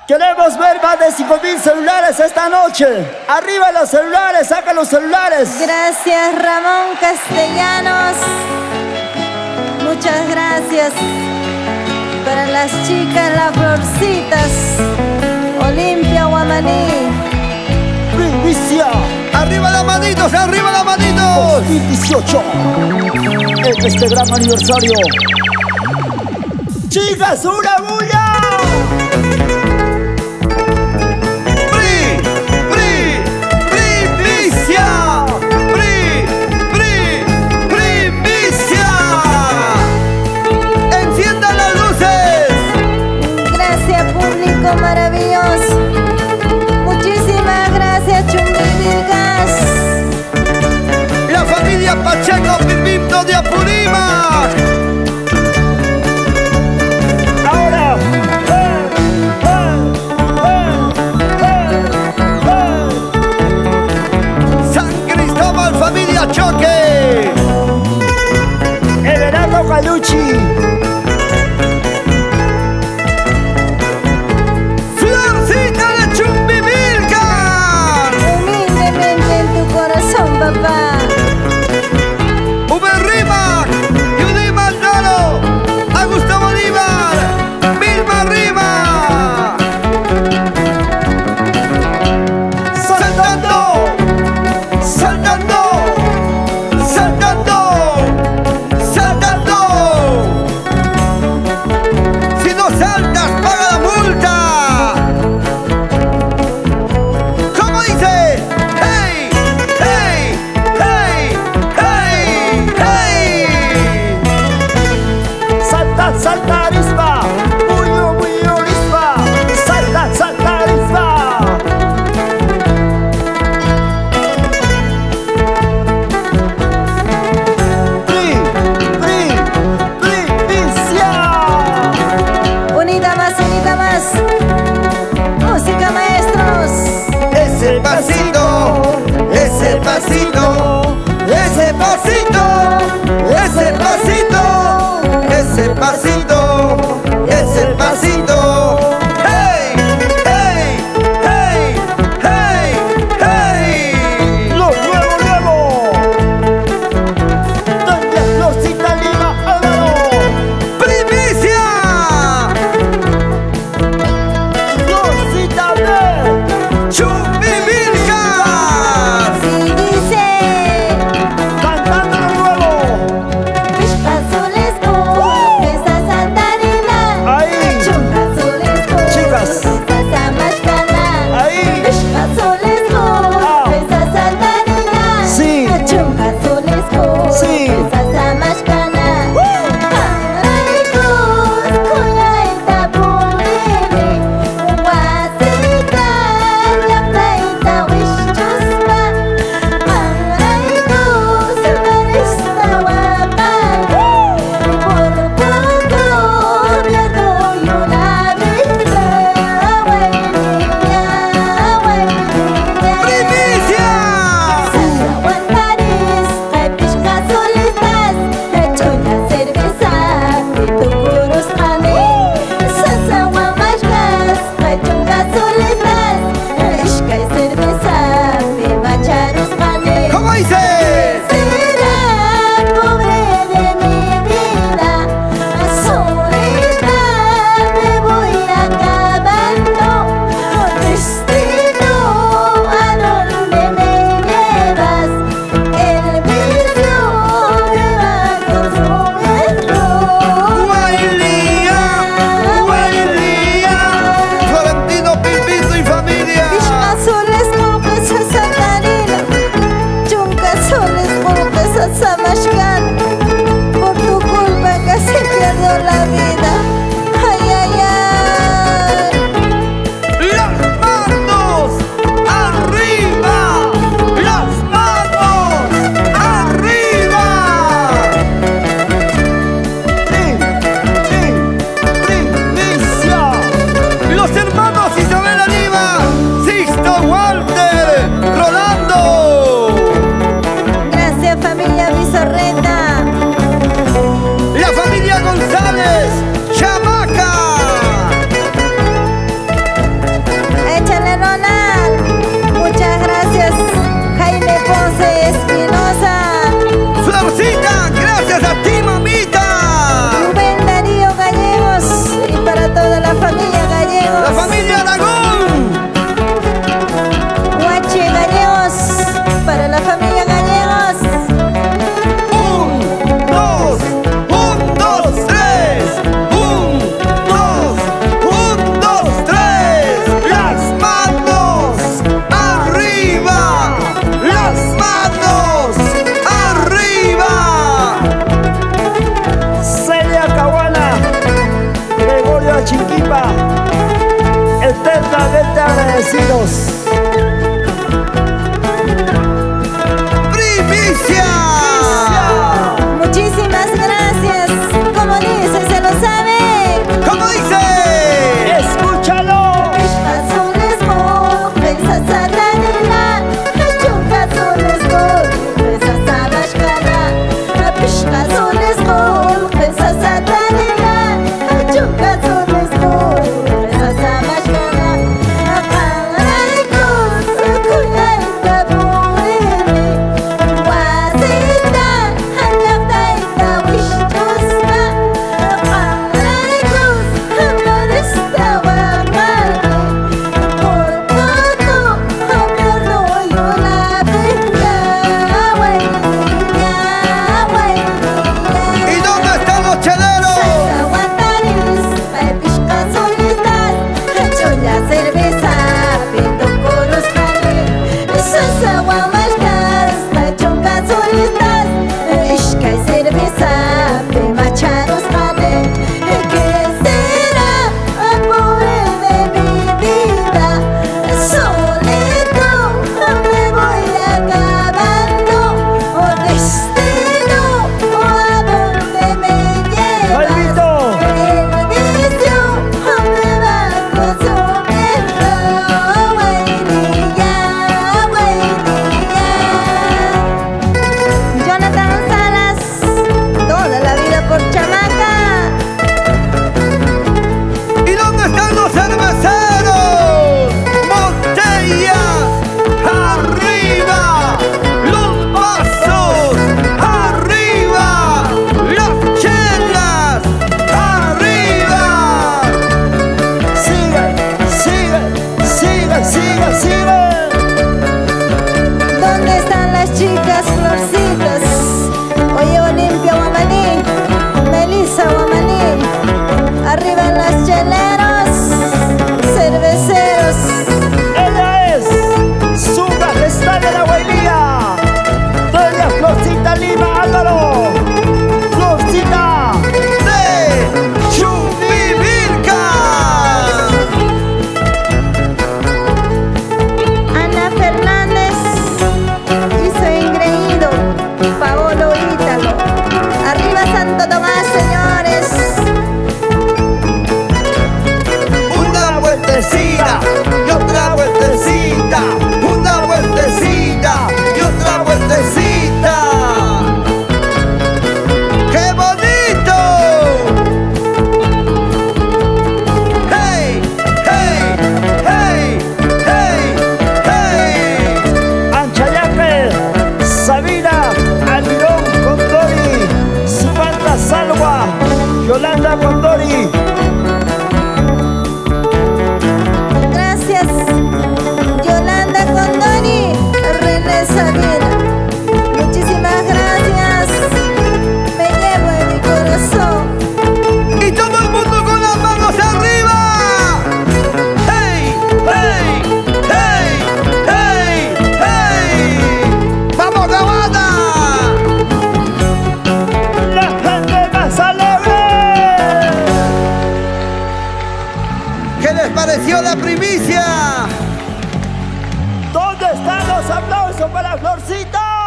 Queremos ver más de 5.000 celulares esta noche. Arriba los celulares, saca los celulares. Gracias, Ramón Castellanos. Muchas gracias. Para las chicas, las florcitas. Olimpia Guamaní. Primicia. ¡Arriba las manitos, arriba las manitos! 2018. En este gran aniversario. ¡Chicas, una bulla! Maravilloso. Muchísimas gracias, Chumbivilcas. La familia Pacheco Pirmito de Apurímac. Ahora. San Cristóbal, familia Choque. Everardo Calucci. Salta arisba, muy arisba. Salta arisba. Primicia. Unida más. Música, maestros. Ese pasito, ese pasito, ese pasito, ese pasito, ese pasito. Yolanda Condori. Gracias, Yolanda Condori, René Sabina. Muchísimas gracias. Me llevo en mi corazón. Y todo el mundo con las manos arriba. ¡Hey! ¡Hey! ¡Hey! ¡Hey! ¡Hey! ¡Vamos, Gabana! La gente más alegre. ¿Qué les pareció la primicia? ¿Dónde están los aplausos para Florcita?